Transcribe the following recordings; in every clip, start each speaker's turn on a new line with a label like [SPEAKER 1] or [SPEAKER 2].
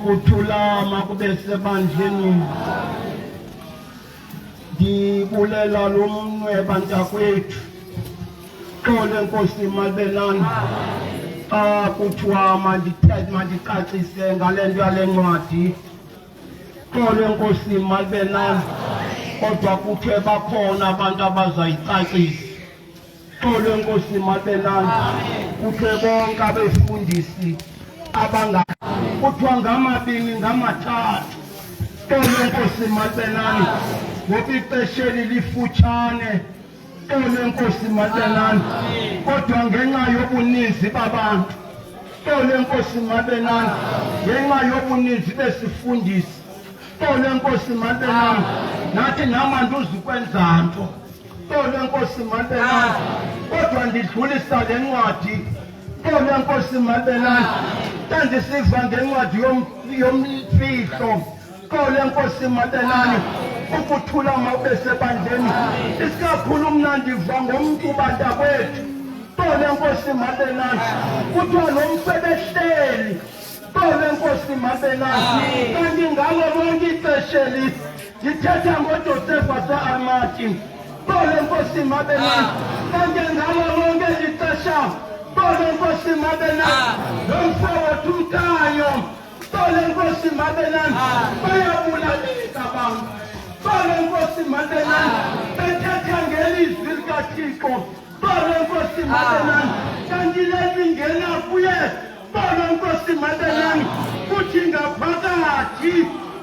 [SPEAKER 1] ukuthulama kube sebandleni. Ndibulela lo mnweba ntakwethu. Xolo Nkosi malibelani. Xa kuthiwa mandicacise ngale nto yale ncwadi. Xolo Nkosi malibelani. Kodwa kuthe bakhona abantu abazayicacisa. Xolo Nkosi malibelani. Kuthe bonke abefundisi kuthiwa ngamabini ngamathathu. Xolo Nkosi malibelani. Ngoba ixesheli lifutshane. Xolo Nkosi malibelani. Kodwa ngenxa yobuninzi babantu. Xolo Nkosi malibelani. Ngenxa yobuninzi besifundisi. Xolo Nkosi malibelani. Nathi namanduzukwenza nto. Xolo Nkosi malibelani. Kodwa ndidlulisa le ncwadi. Xolo Nkosi malibelani. Ndandisiva ngencwadi yomfihlo. Xolo Nkosi malibelani. Ukuthulama ube sebandleni. Isikakhulu mna ndiva ngomntu bantakwethu. Xolo Nkosi malibelani. Kuthiwa nomsebehleli. Xolo Nkosi malibelani. Kanti ngalo lonke ixesheli ndithetha ngoJosefa se-Arimathi. Xolo Nkosi malibelani. Kanti ngalo lonke ixesha Xolo Nkosi malibelani. Lo mfowethu uMkayo. Xolo Nkosi malibelani. Bayabulaleka abantu. Xolo Nkosi malibelani. Bethetha ngelizwi likaThixo. Xolo Nkosi malibelani. Kanti lezingena kuye. Xolo Nkosi malibelani. Kuthi ngaphakathi.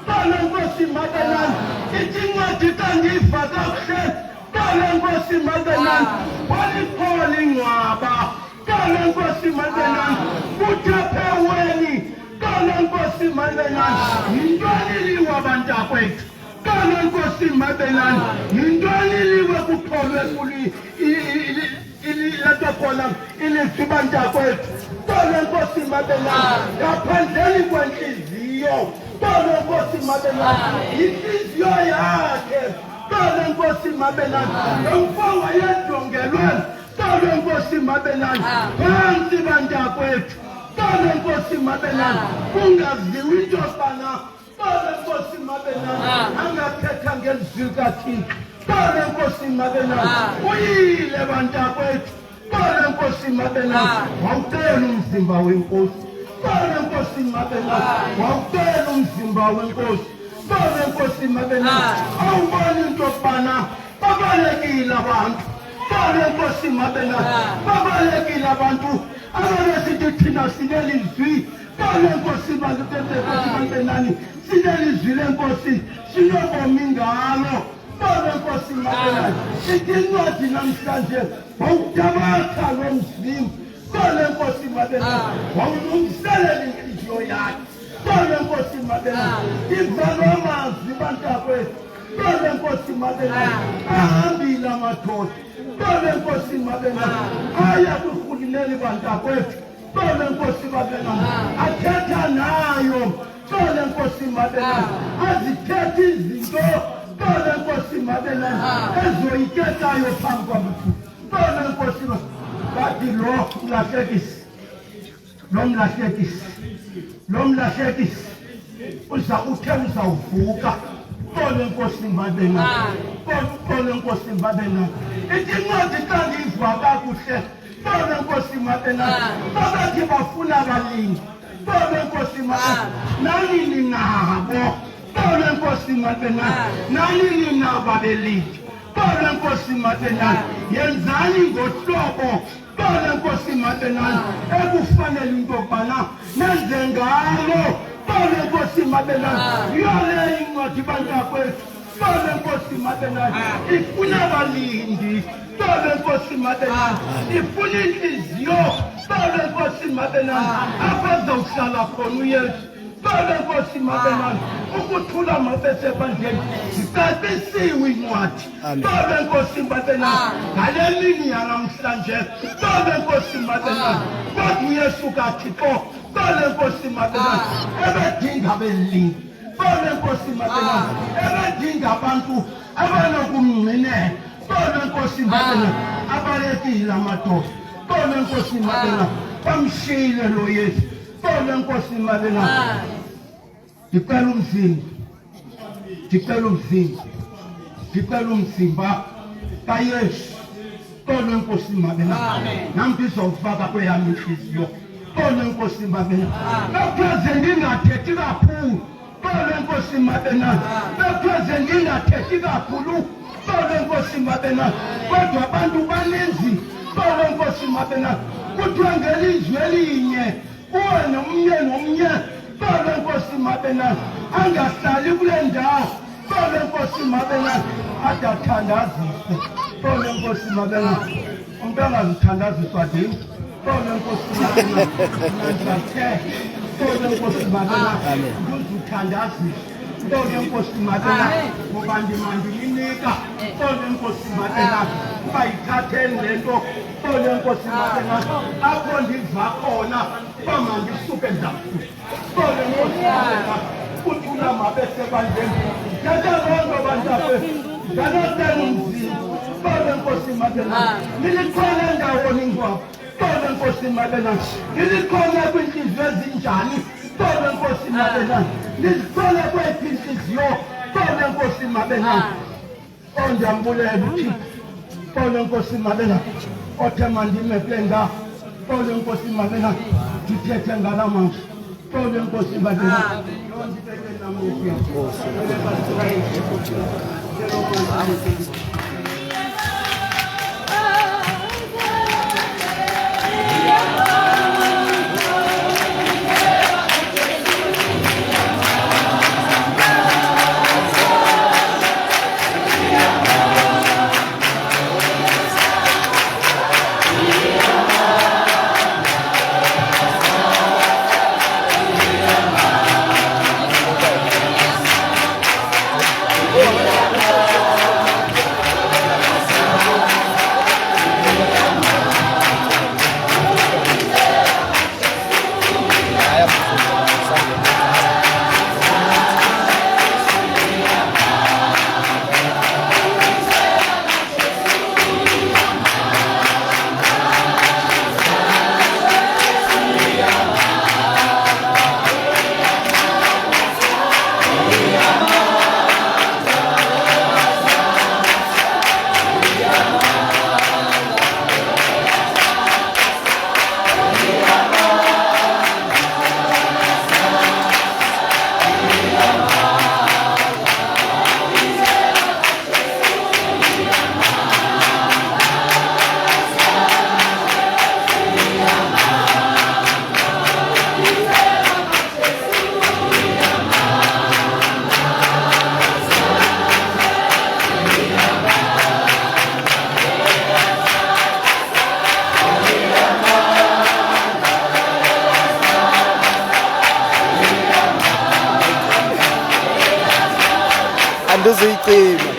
[SPEAKER 1] Xolo Nkosi malibelani. Ithi incwadi xa ndiyiva kakuhle. Xolo Nkosi malibelani. Waliphola ingcwaba. Xolo Nkosi malibelani. Kuthi apha eweni. Xolo Nkosi malibelani. Yintoni iliwe abantakwethu? Xolo Nkosi malibelani. Yintoni iliwe kupholwe kuli latokhona ilizwi bantakwethu? Xolo Nkosi malibelani. Ngaphandleni kwenhliziyo. Xolo Nkosi malibelani. Inhliziyo yakhe. Xolo Nkosi malibelani. Lo mfo wayejongelwe. Xolo Nkosi malibelani. Phansi bantakwethu. Xolo Nkosi malibelani. Kungaziwa into yokubana Xolo Nkosi malibelani angakhetha ngelizwi likaThixo. Xolo Nkosi malibelani. Uyile bantakwethu. Xolo Nkosi malibelani. Wawucela umzimba wenkosi. Xolo Nkosi malibelani. Wawucela umzimba wenkosi. Xolo Nkosi malibelani. Awuboni into yokubana babalekile abantu. Xolo Nkosi malibelani. Babalekile abantu ababesithi thina sinelizwi. Xolo Nkosi malibelani. Sinelizwi lenkosi. Sinobomi ngalo. Xolo Nkosi malibelani. Ithi incwadi namhlanje wawudabatha lo mzimba. Xolo Nkosi malibelani. Wawulungiselela inhliziyo yakhe. Xolo Nkosi malibelani. Iva loo mazwi bantakwethu. Xolo Nkosi malibelani. Ahambile amadoda. Xolo Nkosi malibelani. Aya kurhulumeni bantakwethu. Xolo Nkosi malibelani. Athetha nayo. Xolo Nkosi malibelani. Azithetha izinto. Xolo Nkosi malibelani. Ezoyikekayo phambi kwabethu. Xolo Nkosi malibelani. Bathi lo mlahlekisi. Lo mlahlekisi. Uzawuvuka. Xolo Nkosi malibelani. Xolo Nkosi malibelani. Ithi incwadi xa ndiyiva kakuhle. Xolo Nkosi malibelani. Babathi bafuna abalindi. Xolo Nkosi malibelani. Nani ninabo. Xolo Nkosi malibelani. Nani ninabo abelindi. Xolo Nkosi malibelani. Yenzani ngohlobo. Xolo Nkosi malibelani. Ekufanele into yokubana nenze ngalo. Xolo Nkosi malibelani. Yole incwadi bantakwethu. Xolo Nkosi malibelani. Ifuna abalindi. Xolo Nkosi malibelani. Ifuna inhliziyo. Xolo Nkosi malibelani. Apho azawuhlala khona uYesu. Xolo Nkosi malibelani. Ukuthulama besebandleni. Zicacisiwe incwadi. Xolo Nkosi malibelani. Ngale mini yanamhlanje. Xolo Nkosi malibelani. Kodwa uYesu kaThixo. Xolo Nkosi malibelani. Ebedinga belindi. Xolo Nkosi malibelani. Ebedinga abantu abanokumngcinela. Xolo Nkosi malibelani. Abalekile amadoda. Xolo Nkosi malibelani. Bamshiyile lo Yesu. Xolo Nkosi malibelani. ndicela umzimba, ndicela umzimba, ndicela umzimba kaYesu. Xolo Nkosi Mabena, nam ndizawufaka kweyam intliziyo. Xolo Nkosi Mabena, bekuze ndingathethi kakhulu. Xolo Nkosi Mabena, bekuze ndingathethi kakhulu. Xolo Nkosi Mabena, kodwa abantu baninzi. Xolo Nkosi Mabena, kuthiwa ngelizwi elinye kuwe nomnye nomnye. Xolo Nkosi Mabena, angahlali kule ndawo. Xolo Nkosi Mabena, ade athandazise. Xolo Nkosi Mabena, umntu angazithandaziswa ndim. Xolo Nkosi Mabena, ndizathe. Xolo Nkosi Mabena, ndizithandazise. Xolo Nkosi Mabena, ngoba ndimandilinika. Xolo Nkosi Mabena, bayithatheni le nto. Xolo Nkosi Mabena, apho ndiva khona uba mandisuke ndizawusuka. Xolo Nkosi Mabena, kuthula mabesebandleni. Thetha loo nto bantwabethu, ndalotela umzimba. Xolo Nkosi Mabena, nilikhona ndawoni ngwabo. Xolo Nkosi Mabena, nilikhona kwiintliziyo ezinjani. Xolo Nkosi Mabena, nilikhona kwethu intliziyo. Xolo Nkosi Mabena, ndiyambulela uThixo. Xolo Nkosi Mabena, othe mandime kule ndawo. Xolo Nkosi Mabena, ndithethe ngala mazwi. Xolo Nkosi Mabena, ndibeke namhla.
[SPEAKER 2] andizuyicima.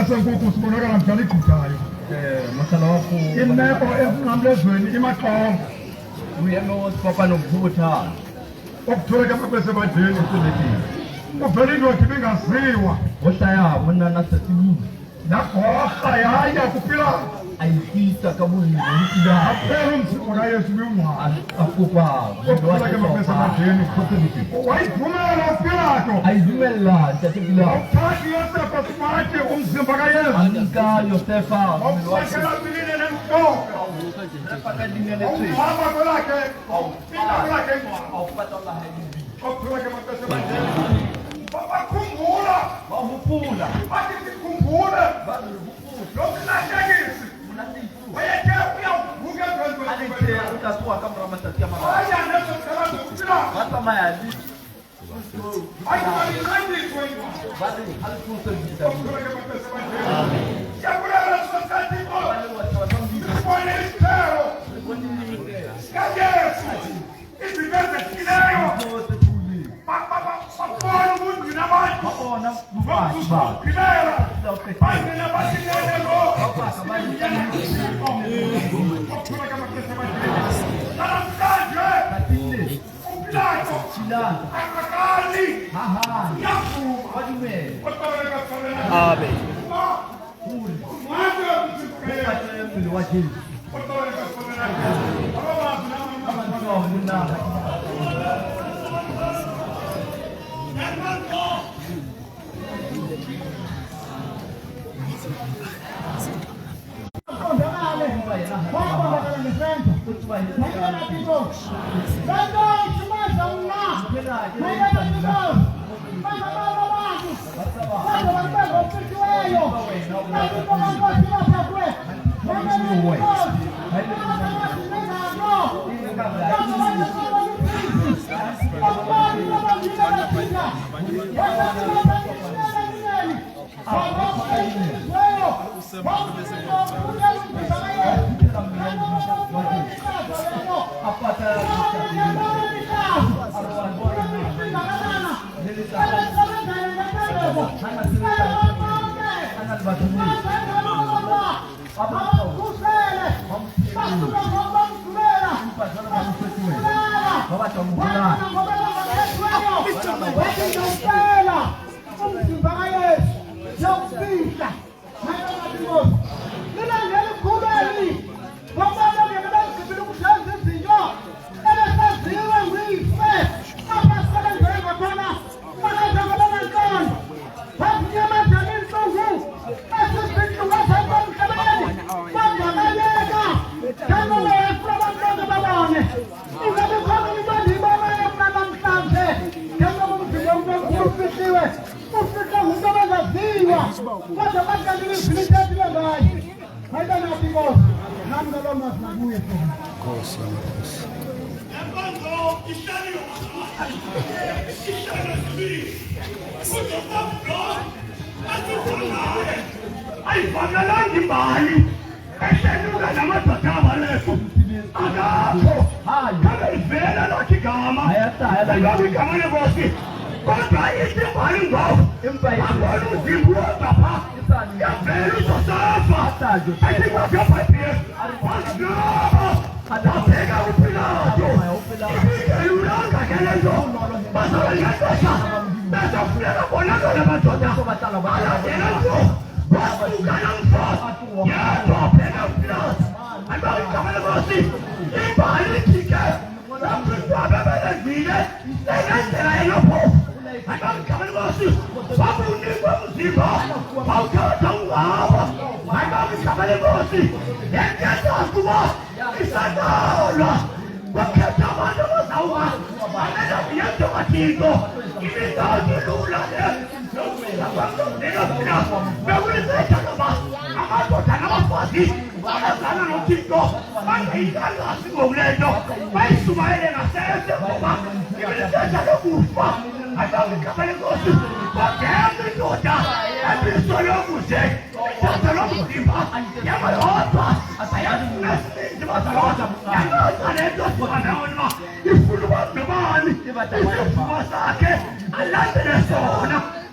[SPEAKER 1] lasenkukhu sibonakala mdala igquthayo
[SPEAKER 3] masala wakho
[SPEAKER 1] imeko ezinqamlezweni imaxongo
[SPEAKER 3] uyemo sipapa nokuvutha
[SPEAKER 1] okuthuleka abakwesebadleni uvela indoda ibingaziwa
[SPEAKER 3] ohlaya monna nasesibuzi
[SPEAKER 1] nagorha yaya kupilato
[SPEAKER 3] ayifisa kabulile ida
[SPEAKER 1] aphela umzimba kayesu bingcwala
[SPEAKER 3] akuba
[SPEAKER 1] okuthuleka abakwesebadleni wayivumela upilato
[SPEAKER 3] ayivumela ntathekila
[SPEAKER 1] awuthathi yosefa simathe umzimba kayesu
[SPEAKER 3] anika yosefa
[SPEAKER 1] awufakela bilile nemhlophe awuhamba kwelakhe awufika kwelakhe okuthuleka abakwesebadleni bakhumbula
[SPEAKER 3] bahupula
[SPEAKER 1] bathi sikhumbule lokulahlekiso wayethe uyavuka
[SPEAKER 3] alite utakuwa kama ramasatia mama
[SPEAKER 1] aya nezokhalazo kuphila
[SPEAKER 3] hata mayali
[SPEAKER 1] ayibalincediswe
[SPEAKER 3] bali halikuso ngida
[SPEAKER 1] okuthuleka abakwesebadleni siyabulela sosati sibone isithelo sikayesu izinto ezehlileyo babona ubunzima abantu
[SPEAKER 3] babona
[SPEAKER 1] ngibela bangena basinene lo namhlanje upilato akakali yavuma
[SPEAKER 2] Amen.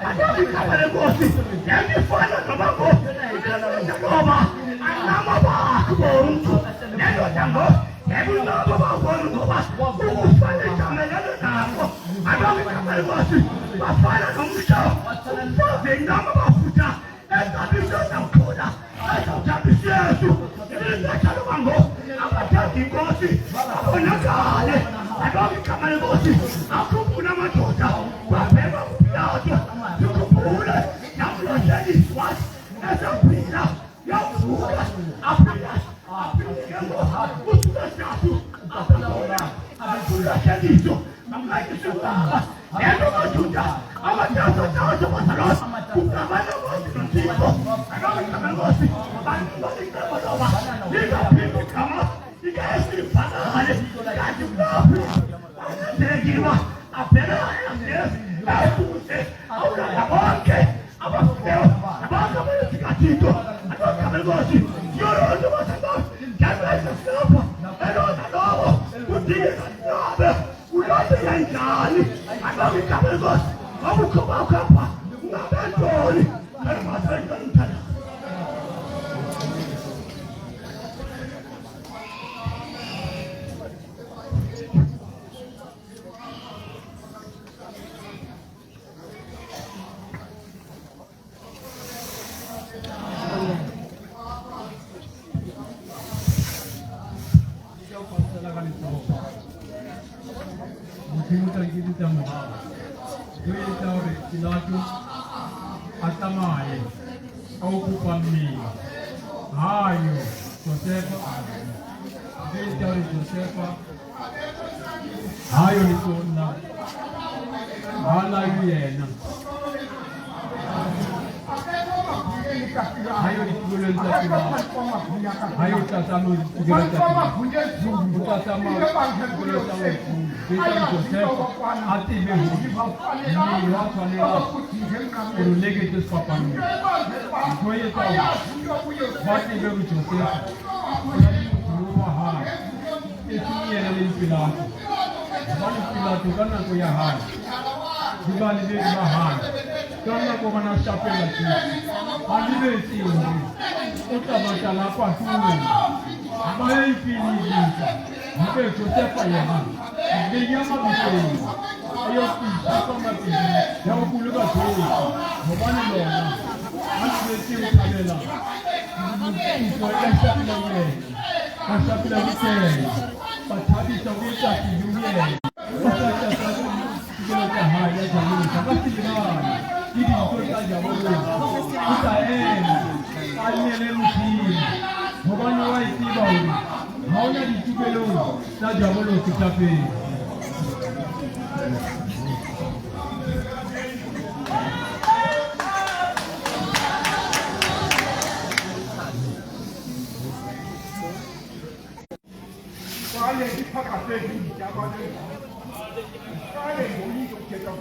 [SPEAKER 1] Kamele Nkosi yangifana nobakho ngoba anamabakho bonke lelo jambo yebunabo bakho ngoba ufane jamelana nabo abantu Kamele Nkosi bafana nomshawo bavengama bafuta ezabisa zamkhola ezabisa izakhala bango abathandi Nkosi abonakale abantu Kamele Nkosi akhumbula amadoda babheka uPilato ukhumbule namhlanje iswazi ezaphila yavuka aphila uSuthu aphila shadiso amlayisubaba yebo majuda amathatha thatha bazalwa ukabana bonke abantu Kamele Nkosi abantu balikabaloba lingaphindi kama ikayisifanale kanti lapho asengiwa aphela afuze awulala bonke abafundeo abantu abayisikatito abantu Kamele Nkosi yorozo bazalwa ngiyabeza silapha elona lobo udinga nabe ulaphe kanjani abantu Kamele Nkosi awukhopha ngabantoni emasengamthana
[SPEAKER 4] Atamaye okupamia hayo Josefa Josefa hayo ni kona hala yena hayo ni kuleza kila hayo tatamu kuleza kila tatamu kuleza kila Josefa ati behu ni watu ni watu ulege tu papa ni koye tawo bati behu Josefa ni wa eti yena ni Pilato bali Pilato kana ko ya hana dibali be mahana kana ko kana chapela tu ali be ti utabata la kwa tuwe abaye ifini jinta mbe Josefa yena be yama biteni ayo ti kama ti ya okuluka tu mobani lona asi ti ukabela ko ya chapela ye chapela biteni patabi tawita kijuye Kita hanya jamin, sama siapa? Ini kita jamin. Kita ini leluhur. Bukan orang itu baru. Hanya di Tibelo, kita jamin kita pe.
[SPEAKER 1] Kali kita pakai ini jamin. Kali ini kita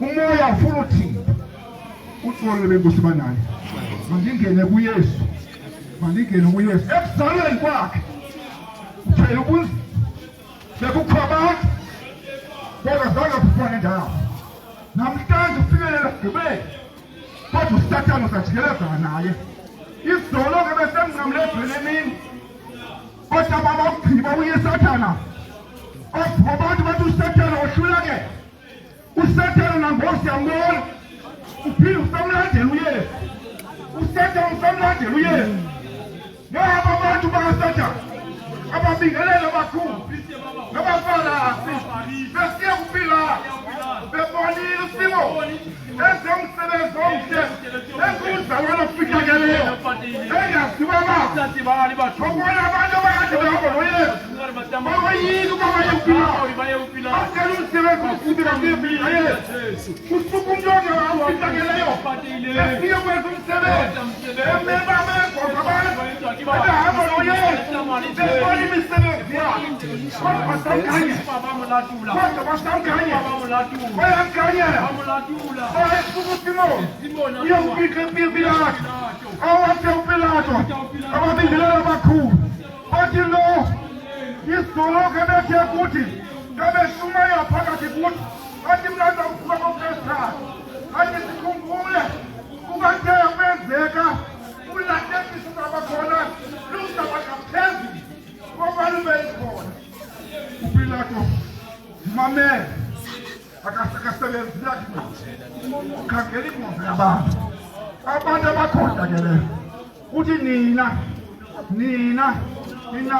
[SPEAKER 1] umoya ufuna uthini uthole bengusibanani mandingene kuYesu ekuzalweni kwakhe uphela ubunzima bekukho abantu kodwa zange kufane ndawo namhlanje ufikelela Gqibelo kodwa uSathane usajikelezana naye izolo ke besemnqamlezweni emini kodwa babawugqiba uyeSathane abantu bathi uSathane wohluleke uSathane nangosi yambona uphila usamlandela uYesu uSathane usamlandela uYesu nabo abantu bakaSathane ababingelela abakhulu nabafalazi besiye kuphila bebonile usimo enze umsebenzi omhle enkuzalwana kufihlakeleyo engaziwa babona abantu abakade behamba noYesu babayika uba bayekuphila bacela umsebenzi okufuthi bakuyepila Yesu usuku umntu ongafihlakeleyo efike kwenza umsebenzi emeba amegqoza abantu ebehamba noyesu bebona imisebenzi yakhe kodwa basamkhanya kodwa basamkhanya bayamkhanyela oyesuku usimoni uyokubika upilato awathe upilato ababingelela abakhulu bathi lo isizoloke bethe kuthi kabeshumayela phakathi kuthi athi mna ndawuvuka kokwesithathu athi sikhumbule kukathe kwenzeka ulahlekisa zabakhona luzaba ngaphezulu kobantu beyikhona upilato mamele akasebenzi lakhe ukhangela ingqondo yabantu abakhontakeleyo uthi nina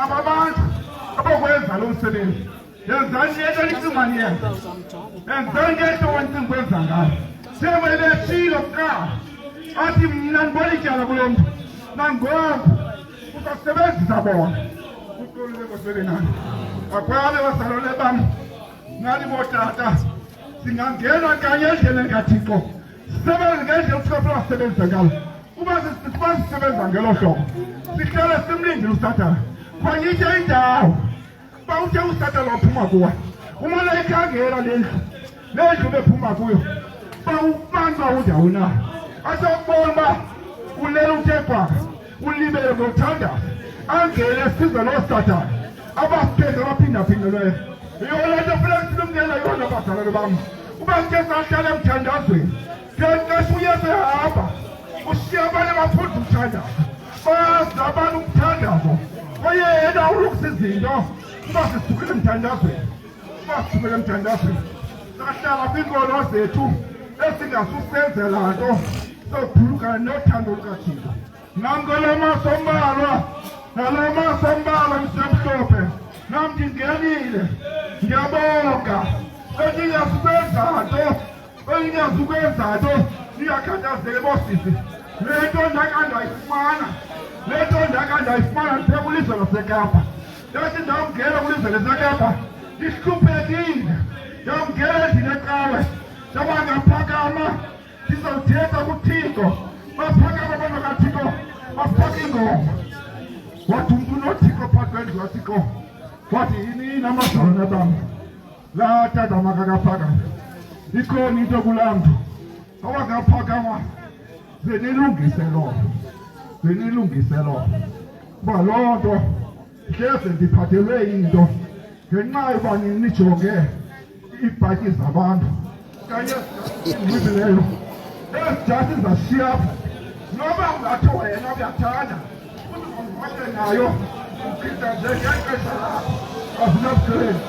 [SPEAKER 1] aba bantu abakwenza lo msebenzi yenzani into enicimani yenza yenzani into wencimbi kwenza ngayo sebebetshilo kuqala athi mna ndibona ityala kulo mntu nangoku uzasebenzisa bona uxoluleko sebenani akwabe bazalwane bam nani bootata singangena kanye endleleni kaThixo sisebenze ngendlela uthixo asebenzisa ngalo uba sisebenza ngelo hlobo sihlale simlindile uSathane khonyitye indawo ba uthe uSathane waphuma kuwa umane ikhangela lendlu bephuma kuyo ba ubantu undawo na asokubona uba ulela uthe bhaka ulibele ngothandaza angele size noSathane abaphinde baphindaphindelweyo yona nto funeka silumkela yona bazalwane bam uba ke sahlala emthandazweni ngeqesha uyesu ehamba ushiya abantu abaphunda umthandazo bayazi abantu umthandazo oyena ulungisa izinto uba sisukile emthandazweni sahlala kwiinkolo zethu esingasusenzela nto sophulukana nothando lukaThixo nangolo masombalwa nalo masombalwa msemhlophe nam ndingenile ndiyabonga endingazukwenza nto ndiyakhathazeke bosisi le nto ndakandayifumana ndiphe kwilizwe laseKapa ndathi ndawungena kwilizwe laseKapa ndihluphekile ndawungena endlini ecawe ndaba ngaphakama ndizawuthetha kuThixo baphakama abantu kaThixo bafaka ingoma wathi umntu noThixo phakathi kwendlu kaThixo wathi yini amazalwane bam laa tata makakaphakama ikhona into kulaa mntu awakaphakama zenilungise loo uba loo nto hleze ndiphathelwe into ngenxa yoba nijonge iibhatyi zabantu kanye ezileyo ezijasi zashiya apha noba ungathi wena uyathanda uzikongote nayo ukhinda nje ngexesha lakho azinabuseni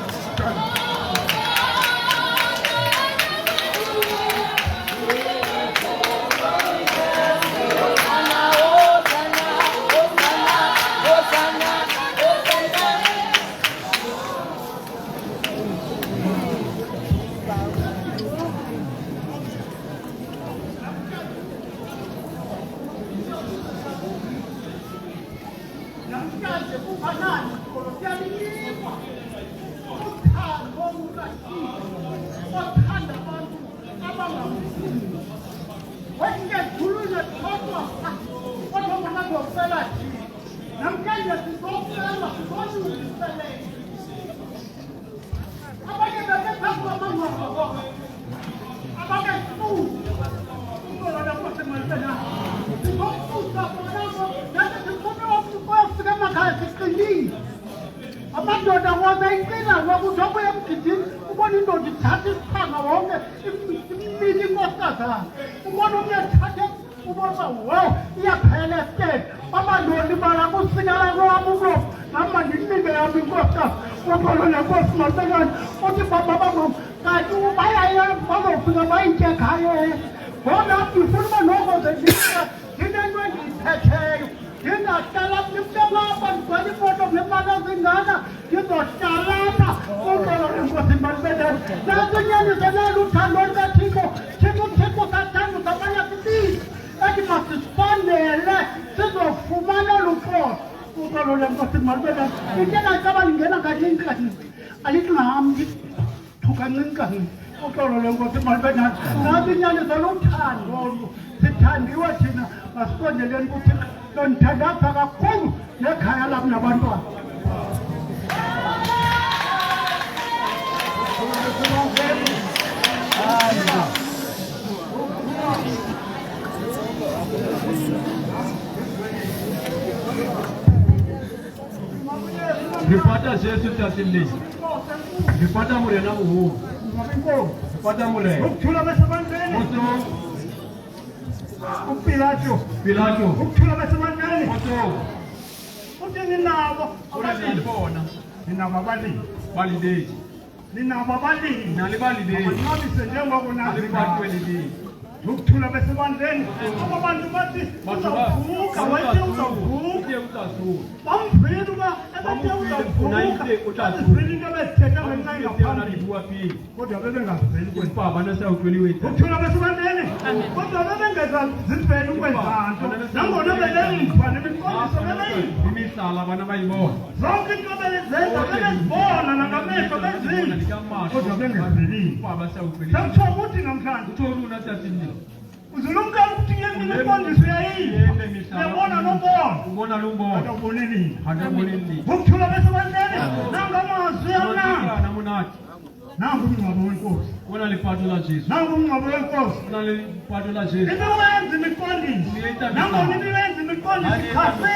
[SPEAKER 1] amadoda ngoba inqina ngokuthi obuye emgidini ubona indoda ithatha isiphanga wonke imini inkosazana ubona omnye ethathe ubona wow iyaphela esiteni amadodi bala kusinyala kwami umlomo nami ndinike yami inkosikazi ukholo nenkosi masekane uthi bababam kanti bayayenza bazofika bayitye ngayo ngona ndifuna uba noko zendika ndinento endiyiphetheyo ndingahlala nimntalapha ndigcwele ifoto ngemali ezingana ndizohlalapha uxolo lenkosi malibelele nanto inyaniso nalo uthando lukaThixo Thixo sathanda zabanye sibili ethi masisondele sizofumana luxolo uxolo lenkosi malibelele into engacaba lingena kancinci alithi nami thukancinci uxolo lenkosi malibelele nanto inyaniso luthando sithandiwe thina masikondeleni ukuthi lonithandapha kakhulu nekhaya lami nabantwana.
[SPEAKER 4] Ripata Jesu tasimli. Ripata mure na uhu. Ripata mure.
[SPEAKER 1] Ukuthula besebandleni.
[SPEAKER 4] Moto.
[SPEAKER 1] Upilato.
[SPEAKER 4] Pilato.
[SPEAKER 1] Ukuthula besebandleni.
[SPEAKER 4] Moto.
[SPEAKER 1] Uthi ninabo
[SPEAKER 4] Ora nilibona.
[SPEAKER 1] ninabo abalimi.
[SPEAKER 4] Validate.
[SPEAKER 1] Ninabo abalimi.
[SPEAKER 4] Nalivalidate.
[SPEAKER 1] Nabise njengokunazi.
[SPEAKER 4] Nalivalidate.
[SPEAKER 1] Ukuthula besebandleni. Abantu bathi uzavuka wathi uzavuka. Bamvile uba ebethe uzavuka. Azivile into ebezithetha ngenxa ngaphambili. Kodwa bebengaziveli ukwenza. Ukuthula besebandleni. Kodwa bebengezaziveli ukwenza nto. Nangona belemva nemiqondiso bebeyimva.
[SPEAKER 4] Imihlala abana bayibona.
[SPEAKER 1] Zonke into bezenza bebezibona nangamehlo bezile. Kodwa bengaziveli. Sekuthiwa ukuthi namhlanje
[SPEAKER 4] Uthoruna tasimli.
[SPEAKER 1] uzulumka ukuthi ngemiqondiso yayile. Uyabona nombona.
[SPEAKER 4] Ubona lumbona.
[SPEAKER 1] Akubonelile.
[SPEAKER 4] Handabonelile.
[SPEAKER 1] Ukuthula besebandleni nangamazwi amnandi.
[SPEAKER 4] Namunati.
[SPEAKER 1] Nangu umngcwabo wenkosi.
[SPEAKER 4] Una lipato la Jesu.
[SPEAKER 1] Nangu umngcwabo wenkosi.
[SPEAKER 4] Una lipato la Jesu.
[SPEAKER 1] Imiwenzi imiqondiso. Nangona imiwenzi imiqondiso ikhasiwe.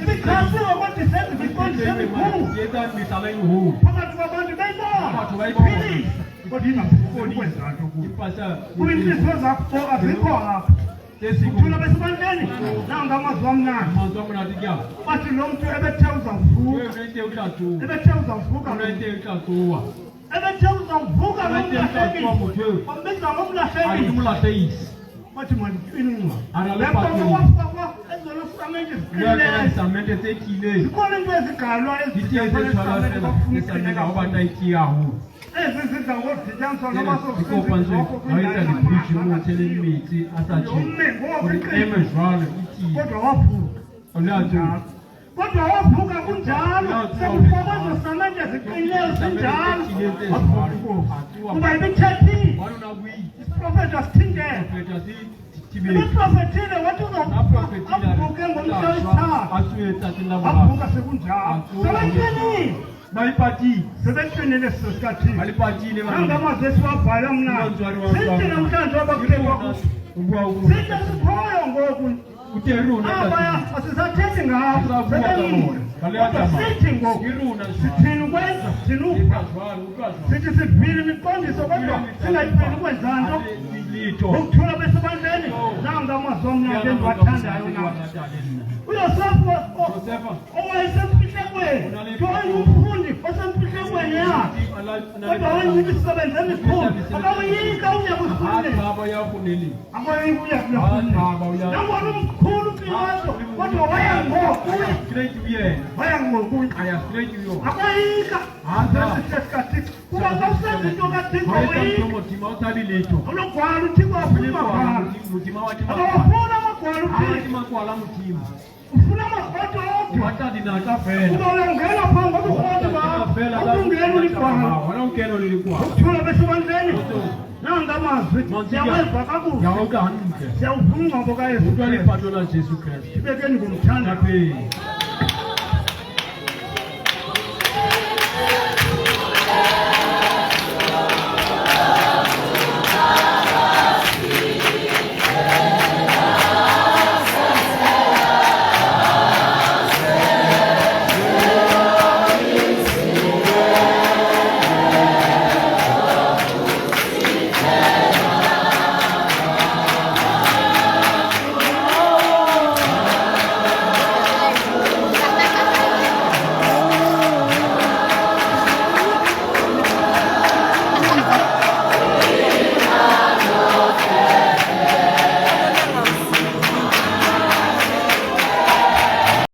[SPEAKER 1] Ibikhasiwe kodwa isenza imiqondiso emikhulu.
[SPEAKER 4] Yeta misala yuhu.
[SPEAKER 1] Phakathi kwabantu bayibona. Iphilisa. Kodwa ingafuni ukwenza nto kuyo.
[SPEAKER 4] Ipasa.
[SPEAKER 1] Kuyinhliziyo zakho azikho lapho. Ukuthula besebandleni nangamazwi amnandi.
[SPEAKER 4] Manzo munatikia.
[SPEAKER 1] Bathi lo muntu ebethe uzawuvuka.
[SPEAKER 4] Wewe utatu.
[SPEAKER 1] Ebethe uzawuvuka.
[SPEAKER 4] Unete utatu.
[SPEAKER 1] Ebethe uzawuvuka ngomlahlekisi. Bambiza ngomlahlekisi.
[SPEAKER 4] Ayimulahlekisi.
[SPEAKER 1] Bathi mandiqinqa.
[SPEAKER 4] Aralepa
[SPEAKER 1] Lapho wafakwa ezona fundamente ziqinileyo.
[SPEAKER 4] Esamente sekile.
[SPEAKER 1] Zikhona into ezigalwa
[SPEAKER 4] Dithiye tswala esanga obata ikiyaho.
[SPEAKER 1] ezi zidla ngodityaniswa
[SPEAKER 4] Dikopanze haita lipichi mo telling me ti atachi. Emezwala iti.
[SPEAKER 1] kodwa wavuka.
[SPEAKER 4] Olato.
[SPEAKER 1] Kodwa wavuka kunjalo. Sekufakwa ezosamente ziqinileyo zinjalo. Kuba ibithethile.
[SPEAKER 4] Wana wi.
[SPEAKER 1] Isprofethi asithintele.
[SPEAKER 4] Profeta si tibe.
[SPEAKER 1] Ibiprofethile wathi uzavuka avuke ngomhla wesithathu.
[SPEAKER 4] Asuye tatinda baba.
[SPEAKER 1] Avuka sekunjalo. Sebenqinile.
[SPEAKER 4] Bayipati.
[SPEAKER 1] Sebenqinile sisikathini.
[SPEAKER 4] Alipatile baba.
[SPEAKER 1] Nangamazwi esiwabhala mna. Sithi namhlanje abakuhlekwa sithi sikhoyo ngoku.
[SPEAKER 4] Uteruna
[SPEAKER 1] Abaya asisathethi ngabo. Kodwa sithi ngoku. Sithini ukwenza sinuka. Sithi sivile imiqondiso kodwa singayifeli ukwenza nto. Ukuthula besebandleni nangamazwi amnandi endiwathandayo na. uYosefa owayesemfihlekweni umfundi osemfihlekweni yakhe kodwa wenza imisebenzi emikhulu akawuyika uyakufunela akawuyika uyakufunela nangona umkhulu uPilato kodwa waya ngokuye akawuyika azesikhathi kuba kawusenza into kaThixo uyika olugwala uThixo afuna amagwala akawafuna amagwala uThixo ufuna amafoto odwa ubalongela phambi kobufoto bakho akungena uligwala ukuthula besebandleni nangamazwi siyaweva kakuhle siyawuvuma umngcwabo kaYesu Kristu ibekeni ngomthanda